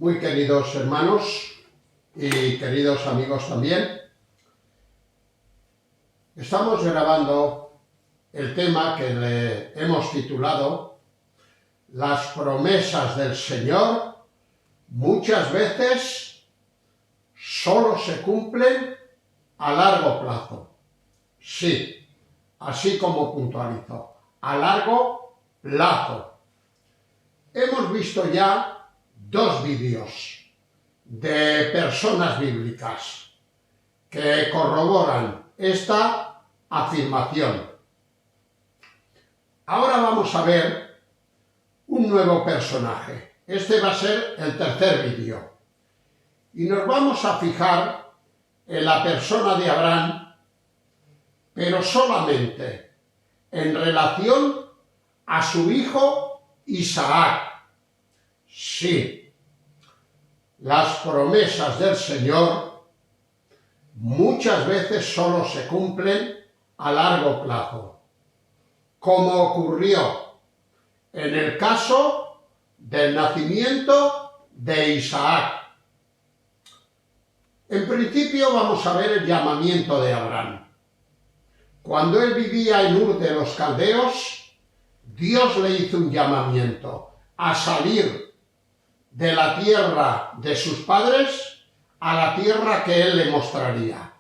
Muy queridos hermanos y queridos amigos también, estamos grabando el tema que le hemos titulado Las promesas del Señor muchas veces solo se cumplen a largo plazo. Sí, así como puntualizó, a largo plazo. Hemos visto ya dos vídeos de personas bíblicas que corroboran esta afirmación. Ahora vamos a ver un nuevo personaje. Este va a ser el tercer vídeo. Y nos vamos a fijar en la persona de Abraham, pero solamente en relación a su hijo Isaac. Sí, las promesas del Señor muchas veces solo se cumplen a largo plazo, como ocurrió en el caso del nacimiento de Isaac. En principio vamos a ver el llamamiento de Abraham. Cuando él vivía en Ur de los Caldeos, Dios le hizo un llamamiento a salir de la tierra de sus padres a la tierra que él le mostraría.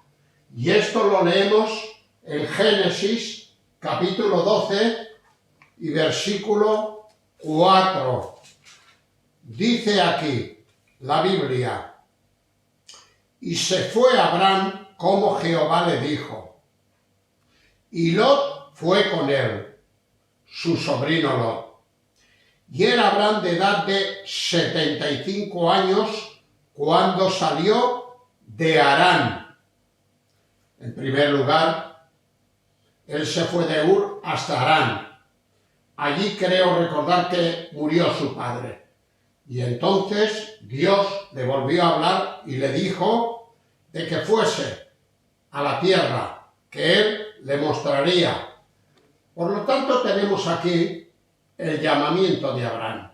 Y esto lo leemos en Génesis capítulo 12 y versículo 4. Dice aquí la Biblia: y se fue Abraham como Jehová le dijo, y Lot fue con él, su sobrino Lot. Y era Abraham de edad de 75 años cuando salió de Harán. En primer lugar, él se fue de Ur hasta Harán. Allí creo recordar que murió su padre. Y entonces Dios le volvió a hablar y le dijo de que fuese a la tierra que él le mostraría. Por lo tanto, tenemos aquí el llamamiento de Abraham.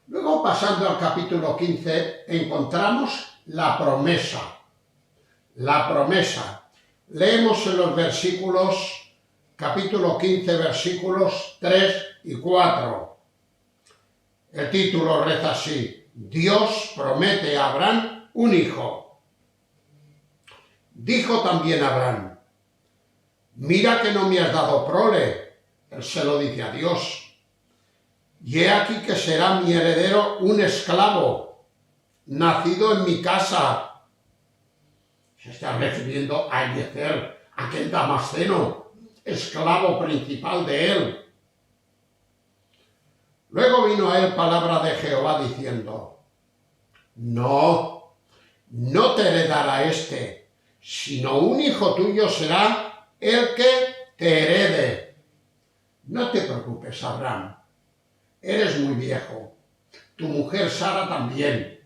Luego, pasando al capítulo 15, encontramos la promesa. La promesa. Leemos en los versículos, capítulo 15, versículos 3 y 4. El título reza así: Dios promete a Abraham un hijo. Dijo también Abraham: mira que no me has dado prole. Él se lo dice a Dios. Y he aquí que será mi heredero un esclavo, nacido en mi casa. Se está refiriendo a Eliezer, aquel damasceno, esclavo principal de él. Luego vino a él palabra de Jehová diciendo: no te heredará este, sino un hijo tuyo será el que te herede. No te preocupes, Abraham, eres muy viejo, tu mujer Sara también,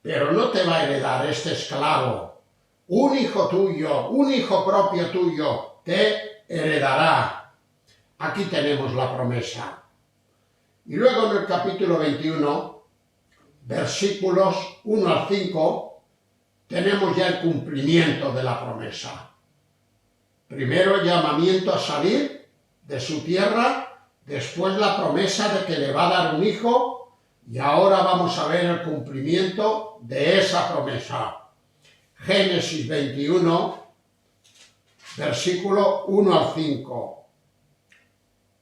pero no te va a heredar este esclavo. Un hijo tuyo, un hijo propio tuyo, te heredará. Aquí tenemos la promesa. Y luego en el capítulo 21, versículos 1 al 5, tenemos ya el cumplimiento de la promesa. Primero el llamamiento a salir de su tierra, después la promesa de que le va a dar un hijo, y ahora vamos a ver el cumplimiento de esa promesa. Génesis 21, versículo 1 al 5.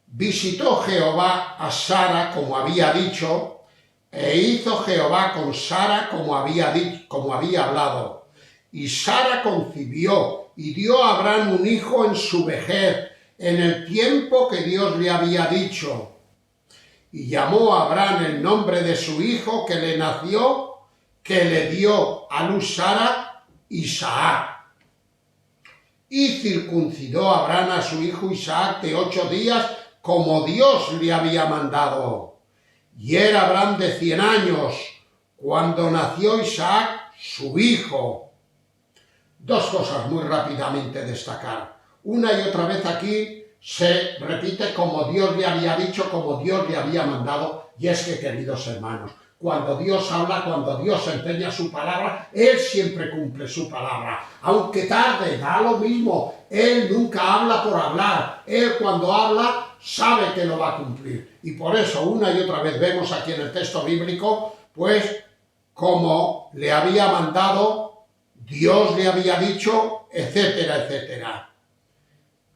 Visitó Jehová a Sara como había dicho, e hizo Jehová con Sara como había hablado. Y Sara concibió y dio a Abraham un hijo en su vejez, en el tiempo que Dios le había dicho. Y llamó a Abraham el nombre de su hijo que le nació, que le dio a luz Sara, Isaac. Y circuncidó a Abraham a su hijo Isaac de 8 días, como Dios le había mandado. Y era Abraham de 100 años, cuando nació Isaac, su hijo. Dos cosas muy rápidamente destacar. Una y otra vez aquí se repite como Dios le había dicho, como Dios le había mandado. Y es que, queridos hermanos, cuando Dios habla, cuando Dios empeña su palabra, Él siempre cumple su palabra. Aunque tarde, da lo mismo. Él nunca habla por hablar. Él cuando habla sabe que lo va a cumplir. Y por eso una y otra vez vemos aquí en el texto bíblico, pues, como le había mandado, Dios le había dicho, etcétera, etcétera.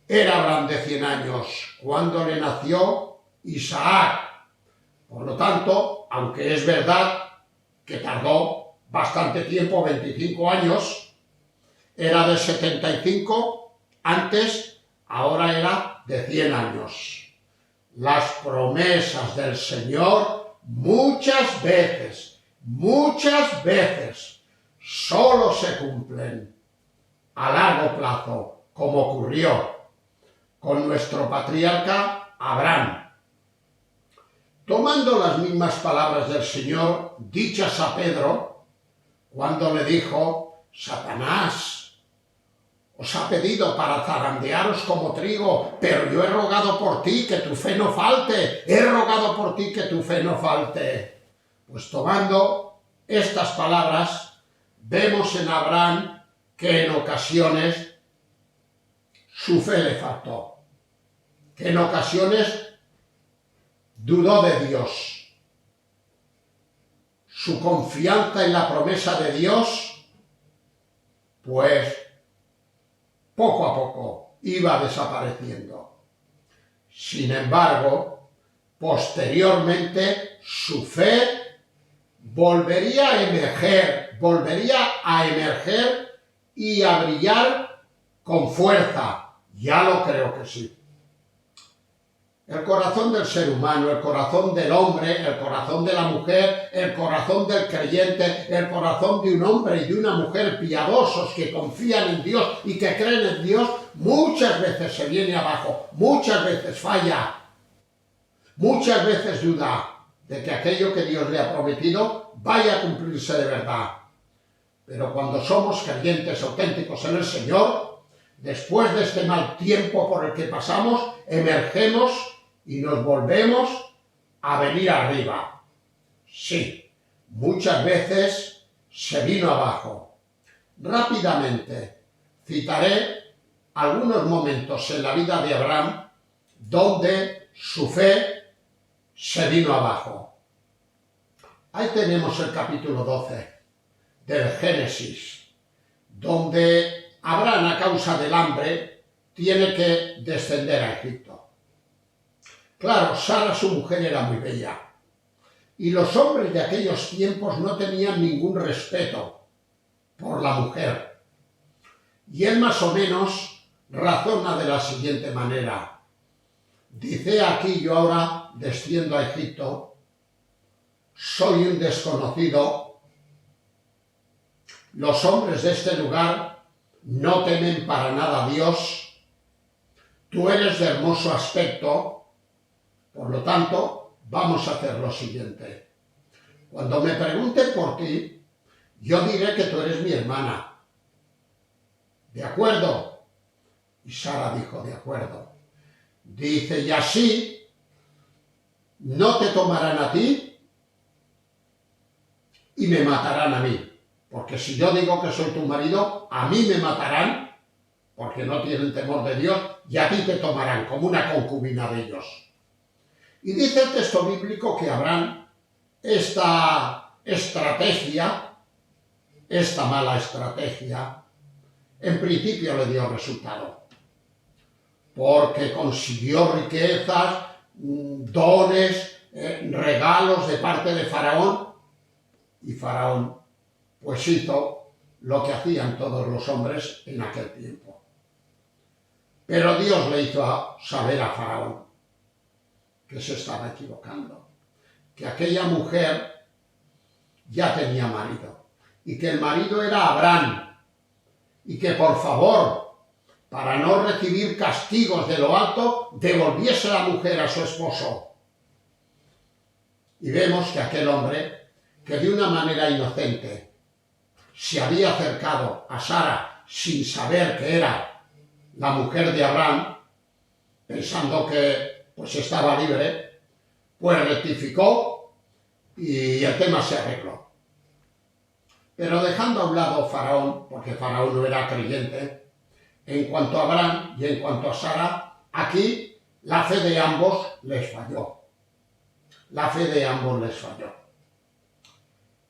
Era Abraham de 100 años cuando le nació Isaac. Por lo tanto, aunque es verdad que tardó bastante tiempo, 25 años, era de 75 antes, ahora era de 100 años. Las promesas del Señor muchas veces, solo se cumplen a largo plazo, como ocurrió con nuestro patriarca Abraham. Tomando las mismas palabras del Señor, dichas a Pedro, cuando le dijo, Satanás os ha pedido para zarandearos como trigo, pero yo he rogado por ti que tu fe no falte, Pues tomando estas palabras, vemos en Abraham que en ocasiones su fe le faltó, que en ocasiones dudó de Dios. Su confianza en la promesa de Dios, pues poco a poco iba desapareciendo. Sin embargo, posteriormente su fe volvería a emerger y a brillar con fuerza. Ya lo creo que sí. El corazón del ser humano, el corazón del hombre, el corazón de la mujer, el corazón del creyente, el corazón de un hombre y de una mujer piadosos que confían en Dios y que creen en Dios, muchas veces se viene abajo, muchas veces falla, muchas veces duda de que aquello que Dios le ha prometido vaya a cumplirse de verdad. Pero cuando somos creyentes auténticos en el Señor, después de este mal tiempo por el que pasamos, emergemos y nos volvemos a venir arriba. Sí, muchas veces se vino abajo. Rápidamente citaré algunos momentos en la vida de Abraham donde su fe se vino abajo. Ahí tenemos el capítulo 12 del Génesis, donde Abraham, a causa del hambre, tiene que descender a Egipto. Claro, Sara, su mujer, era muy bella, y los hombres de aquellos tiempos no tenían ningún respeto por la mujer. Y él más o menos razona de la siguiente manera. Dice: aquí yo ahora desciendo a Egipto, soy un desconocido, los hombres de este lugar no temen para nada a Dios, tú eres de hermoso aspecto, por lo tanto, vamos a hacer lo siguiente. Cuando me pregunten por ti, yo diré que tú eres mi hermana. ¿De acuerdo? Y Sara dijo, de acuerdo. Dice, y así no te tomarán a ti y me matarán a mí. Porque si yo digo que soy tu marido, a mí me matarán, porque no tienen temor de Dios, y a ti te tomarán como una concubina de ellos. Y dice el texto bíblico que Abraham, esta mala estrategia, en principio le dio resultado. Porque consiguió riquezas, dones, regalos de parte de Faraón, y Faraón pues hizo lo que hacían todos los hombres en aquel tiempo. Pero Dios le hizo saber a Faraón que se estaba equivocando, que aquella mujer ya tenía marido, y que el marido era Abraham, y que por favor, para no recibir castigos de lo alto, devolviese la mujer a su esposo. Y vemos que aquel hombre, que de una manera inocente se había acercado a Sara sin saber que era la mujer de Abraham, pensando que pues estaba libre, pues rectificó, y el tema se arregló. Pero dejando a un lado Faraón, porque Faraón no era creyente, en cuanto a Abraham y en cuanto a Sara, aquí la fe de ambos les falló. La fe de ambos les falló.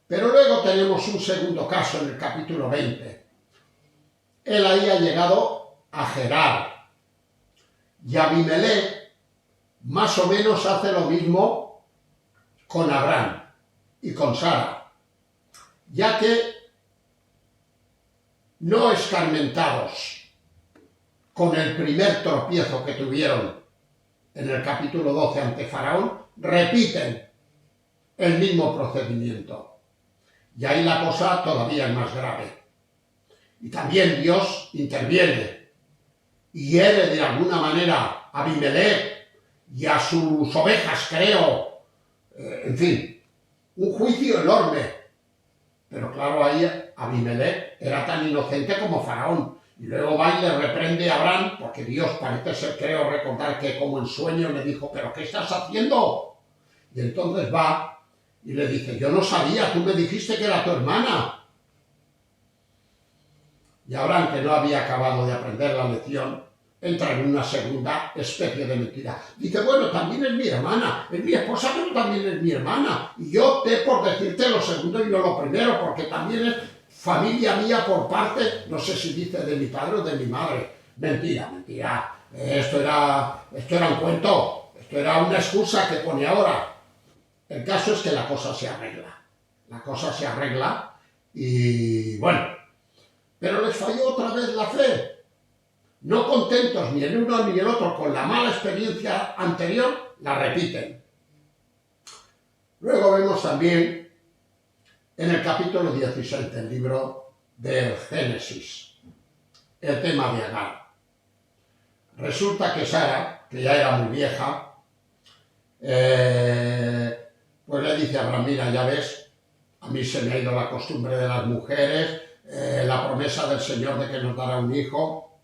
Pero luego tenemos un segundo caso en el capítulo 20. Él ahí ha llegado a Gerar. Y Abimelech más o menos hace lo mismo con Abraham y con Sara, ya que no escarmentados con el primer tropiezo que tuvieron en el capítulo 12 ante Faraón, repiten el mismo procedimiento. Y ahí la cosa todavía es más grave. Y también Dios interviene y hiere de alguna manera a Abimelech y a sus ovejas, creo. En fin, un juicio enorme. Pero claro, ahí Abimelech era tan inocente como Faraón. Y luego va y le reprende a Abraham, porque Dios parece ser, creo recordar que como en sueño le dijo, ¿pero qué estás haciendo? Y entonces va y le dice, yo no sabía, tú me dijiste que era tu hermana. Y Abraham, que no había acabado de aprender la lección, entra en una segunda especie de mentira. Dice, bueno, también es mi hermana, es mi esposa, pero también es mi hermana. Y yo opté por decirte lo segundo y no lo primero, porque también es familia mía por parte, no sé si dice de mi padre o de mi madre. Mentira, mentira. Esto era un cuento, esto era una excusa que pone ahora. El caso es que la cosa se arregla. La cosa se arregla y bueno, pero les falló otra vez la fe. No contentos ni el uno ni el otro con la mala experiencia anterior, la repiten. Luego vemos también en el capítulo 16 del libro del Génesis el tema de Agar. Resulta que Sara, que ya era muy vieja, pues le dice a Abraham, mira, ya ves, a mí se me ha ido la costumbre de las mujeres, la promesa del Señor de que nos dará un hijo,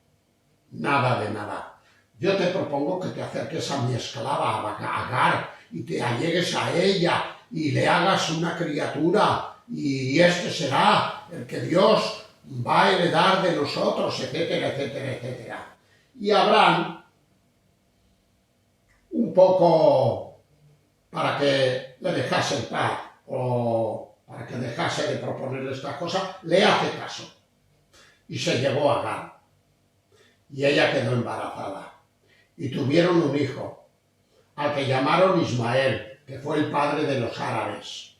nada de nada. Yo te propongo que te acerques a mi esclava, a Agar, y te allegues a ella, y le hagas una criatura, y este será el que Dios va a heredar de nosotros, etcétera, etcétera, etcétera. Y Abraham, un poco para que le dejase en paz, o para que dejase de proponerle estas cosas, le hace caso. Y se llevó a Agar. Y ella quedó embarazada. Y tuvieron un hijo, al que llamaron Ismael, que fue el padre de los árabes.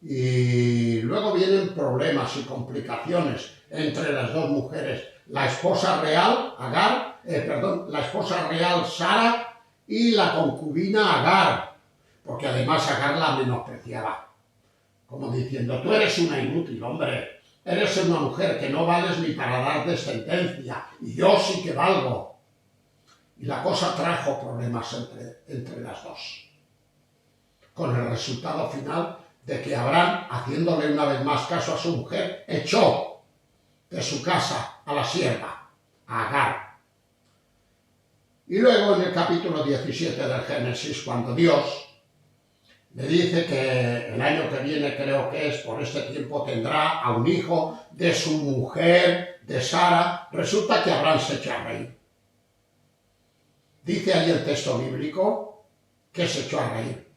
Y luego vienen problemas y complicaciones entre las dos mujeres. La esposa real, la esposa real Sara y la concubina Agar, porque además Agar la menospreciaba, como diciendo, tú eres una inútil, hombre, eres una mujer que no vales ni para dar descendencia, y yo sí que valgo. Y la cosa trajo problemas entre las dos, con el resultado final de que Abraham, haciéndole una vez más caso a su mujer, echó de su casa a la sierva, a Agar. Y luego en el capítulo 17 del Génesis, cuando Dios le dice que el año que viene, creo que es, por este tiempo tendrá a un hijo de su mujer, de Sara, resulta que Abraham se echó a reír. Dice ahí el texto bíblico que se echó a reír.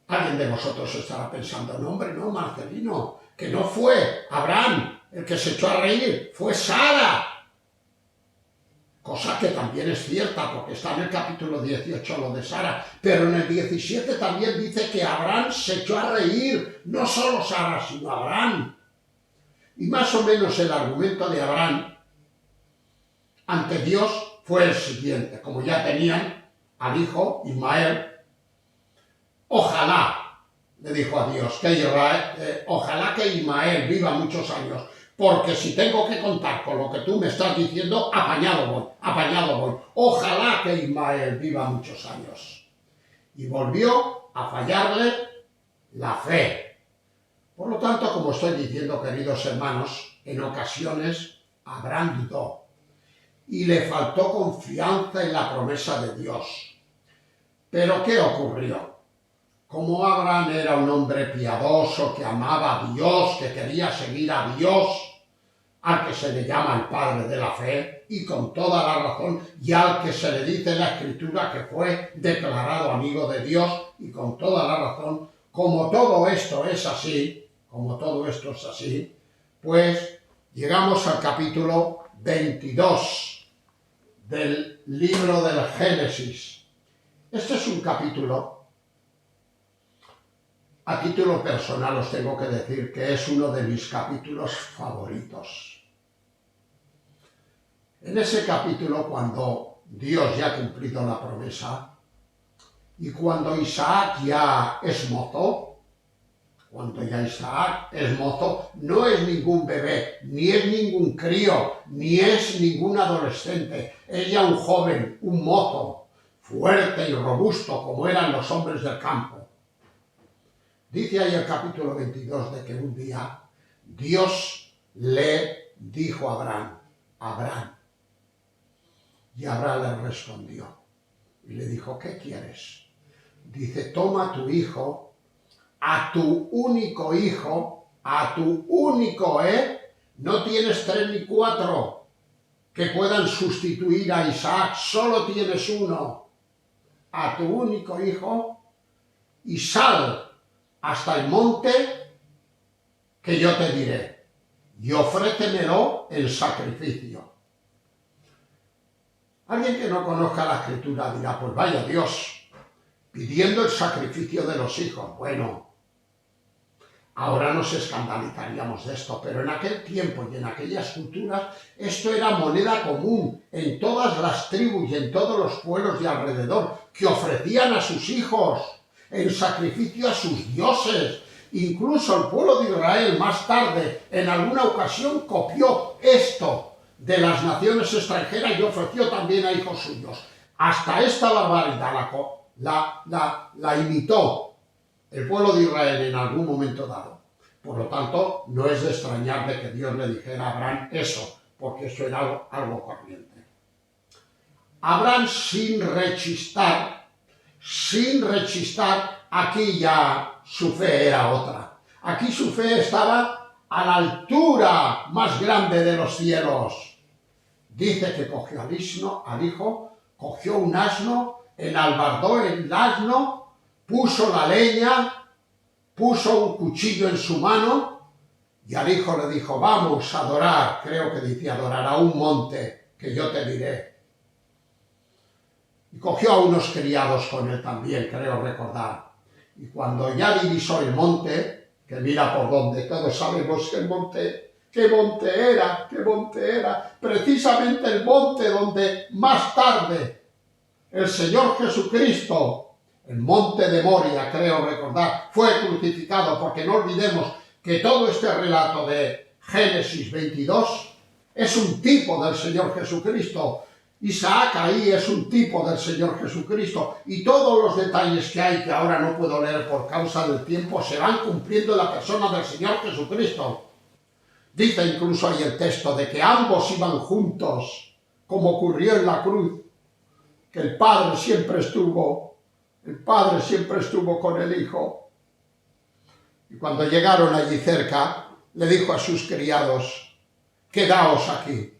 Alguien de vosotros estará pensando, no hombre, no, Marcelino, que no fue Abraham el que se echó a reír, fue Sara. Cosa que también es cierta, porque está en el capítulo 18 lo de Sara, pero en el 17 también dice que Abraham se echó a reír, no solo Sara, sino Abraham. Y más o menos el argumento de Abraham ante Dios fue el siguiente, como ya tenían al hijo Ismael, ojalá, le dijo a Dios, ojalá que Ismael viva muchos años, porque si tengo que contar con lo que tú me estás diciendo, apañado voy. Ojalá que Ismael viva muchos años. Y volvió a fallarle la fe. Por lo tanto, como estoy diciendo, queridos hermanos, en ocasiones Abraham dudó y le faltó confianza en la promesa de Dios. ¿Pero qué ocurrió? Como Abraham era un hombre piadoso, que amaba a Dios, que quería seguir a Dios, al que se le llama el padre de la fe, y con toda la razón, y al que se le dice en la Escritura que fue declarado amigo de Dios, y con toda la razón, como todo esto es así, pues llegamos al capítulo 22 del libro del Génesis. Este es un capítulo, a título personal os tengo que decir que es uno de mis capítulos favoritos. En ese capítulo, cuando Dios ya ha cumplido la promesa y cuando Isaac ya es mozo, no es ningún bebé, ni es ningún crío, ni es ningún adolescente, es ya un joven, un mozo, fuerte y robusto como eran los hombres del campo. Dice ahí el capítulo 22 de que un día Dios le dijo a Abraham, Abraham, y Abraham le respondió y le dijo, ¿qué quieres? Dice, toma a tu hijo, a tu único hijo, no tienes 3 ni 4 que puedan sustituir a Isaac, solo tienes uno, a tu único hijo, y sal hasta el monte que yo te diré, y ofrécemelo en sacrificio. Alguien que no conozca la Escritura dirá, pues vaya Dios, pidiendo el sacrificio de los hijos. Bueno, ahora nos escandalizaríamos de esto, pero en aquel tiempo y en aquellas culturas esto era moneda común en todas las tribus y en todos los pueblos de alrededor, que ofrecían a sus hijos en sacrificio a sus dioses. Incluso el pueblo de Israel más tarde, en alguna ocasión, copió esto de las naciones extranjeras y ofreció también a hijos suyos. Hasta esta barbaridad la imitó el pueblo de Israel en algún momento dado. Por lo tanto, no es de extrañar de que Dios le dijera a Abraham eso, porque eso era algo corriente. Abraham sin rechistar, aquí ya su fe era otra. Aquí su fe estaba a la altura más grande de los cielos. Dice que cogió al hijo, cogió un asno, enalbardó el asno, puso la leña, puso un cuchillo en su mano y al hijo le dijo, vamos a adorar, creo que dice adorar, a un monte que yo te diré. Y cogió a unos criados con él también, creo recordar. Y cuando ya divisó el monte, que mira por donde todos sabemos que el monte, qué monte era, precisamente el monte donde más tarde el Señor Jesucristo, el monte de Moria, creo recordar, fue crucificado, porque no olvidemos que todo este relato de Génesis 22 es un tipo del Señor Jesucristo. Isaac ahí es un tipo del Señor Jesucristo, y todos los detalles que hay, que ahora no puedo leer por causa del tiempo, se van cumpliendo en la persona del Señor Jesucristo. Dice incluso ahí el texto de que ambos iban juntos, como ocurrió en la cruz, que el Padre siempre estuvo con el Hijo. Y cuando llegaron allí cerca, le dijo a sus criados, quedaos aquí.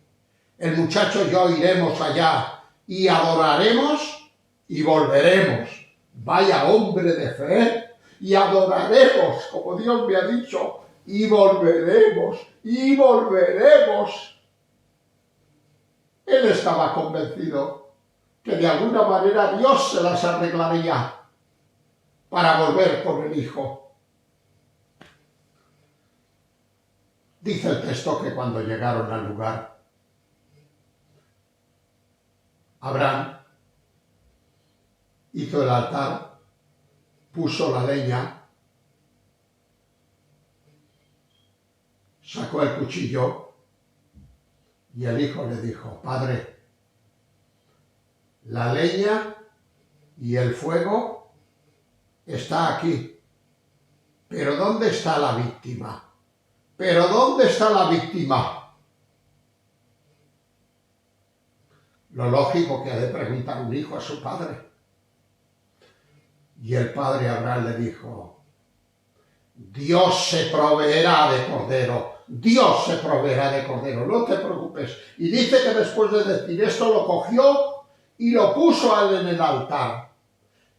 El muchacho y yo iremos allá y adoraremos y volveremos. Vaya hombre de fe, y adoraremos, como Dios me ha dicho, y volveremos. Él estaba convencido que de alguna manera Dios se las arreglaría para volver con el Hijo. Dice el texto que cuando llegaron al lugar, Abraham hizo el altar, puso la leña, sacó el cuchillo y el hijo le dijo, Padre, la leña y el fuego está aquí, pero ¿dónde está la víctima? Lo lógico que ha de preguntar un hijo a su padre. Y el padre Abraham le dijo, Dios se proveerá de cordero, Dios se proveerá de cordero, no te preocupes. Y dice que después de decir esto lo cogió y lo puso a él en el altar.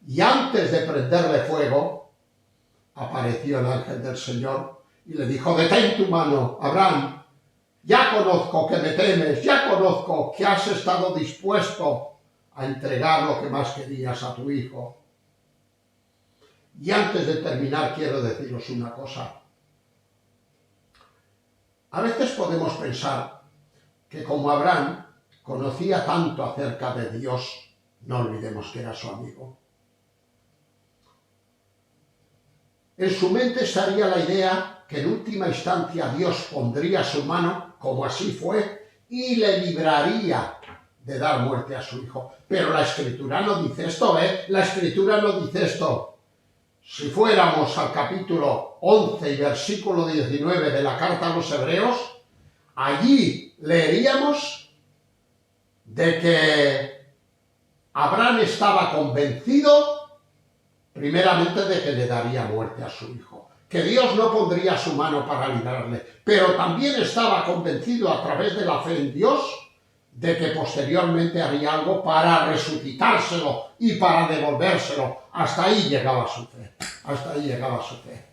Y antes de prenderle fuego, apareció el ángel del Señor y le dijo, detén tu mano, Abraham, ya conozco que me temes, ya conozco que has estado dispuesto a entregar lo que más querías a tu hijo. Y antes de terminar quiero deciros una cosa. A veces podemos pensar que como Abraham conocía tanto acerca de Dios, no olvidemos que era su amigo. En su mente estaría la idea que en última instancia Dios pondría su mano, como así fue, y le libraría de dar muerte a su hijo. Pero la Escritura no dice esto, La Escritura no dice esto. Si fuéramos al capítulo 11 y versículo 19 de la carta a los Hebreos, allí leeríamos de que Abraham estaba convencido primeramente de que le daría muerte a su hijo, que Dios no pondría su mano para librarle, pero también estaba convencido a través de la fe en Dios de que posteriormente haría algo para resucitárselo y para devolvérselo. Hasta ahí llegaba su fe, hasta ahí llegaba su fe.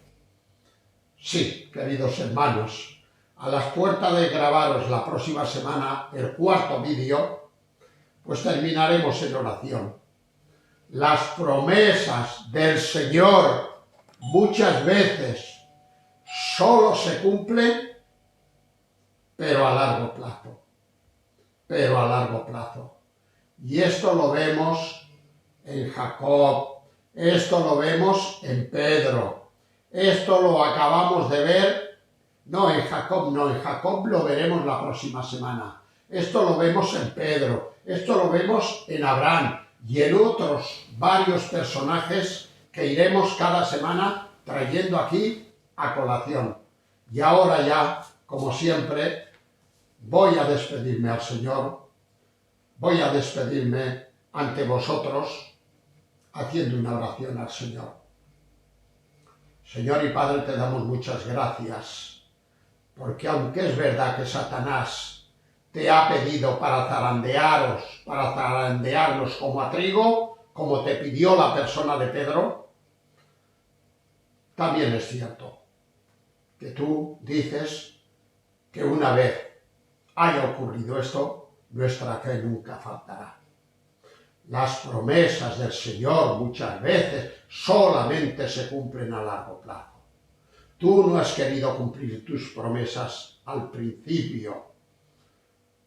Sí, queridos hermanos, a las puertas de grabaros la próxima semana el cuarto vídeo, pues terminaremos en oración. Las promesas del Señor muchas veces solo se cumplen, pero a largo plazo. Pero a largo plazo. Y esto lo vemos en Jacob, esto lo vemos en Pedro, esto lo acabamos de ver, no en Jacob lo veremos la próxima semana. Esto lo vemos en Pedro, esto lo vemos en Abraham y en otros varios personajes que iremos cada semana trayendo aquí a colación. Y ahora ya, como siempre, voy a despedirme al Señor, voy a despedirme ante vosotros haciendo una oración al Señor. Señor y Padre, te damos muchas gracias, porque aunque es verdad que Satanás te ha pedido para zarandearnos como a trigo, como te pidió la persona de Pedro, también es cierto que tú dices que una vez haya ocurrido esto, nuestra fe nunca faltará. Las promesas del Señor muchas veces solamente se cumplen a largo plazo. Tú no has querido cumplir tus promesas al principio,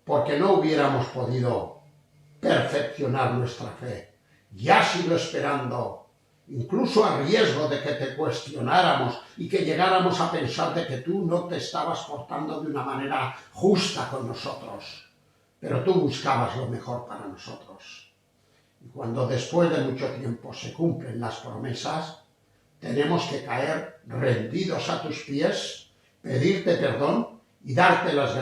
porque no hubiéramos podido perfeccionar nuestra fe. Ya has ido esperando, incluso a riesgo de que te cuestionáramos y que llegáramos a pensar de que tú no te estabas portando de una manera justa con nosotros, pero tú buscabas lo mejor para nosotros. Y cuando después de mucho tiempo se cumplen las promesas, tenemos que caer rendidos a tus pies, pedirte perdón y darte las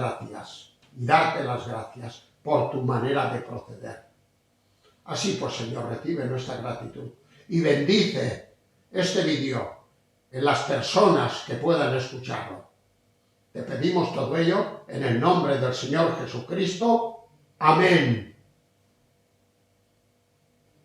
gracias por tu manera de proceder. Así pues, Señor, recibe nuestra gratitud y bendice este vídeo en las personas que puedan escucharlo. Te pedimos todo ello en el nombre del Señor Jesucristo. Amén.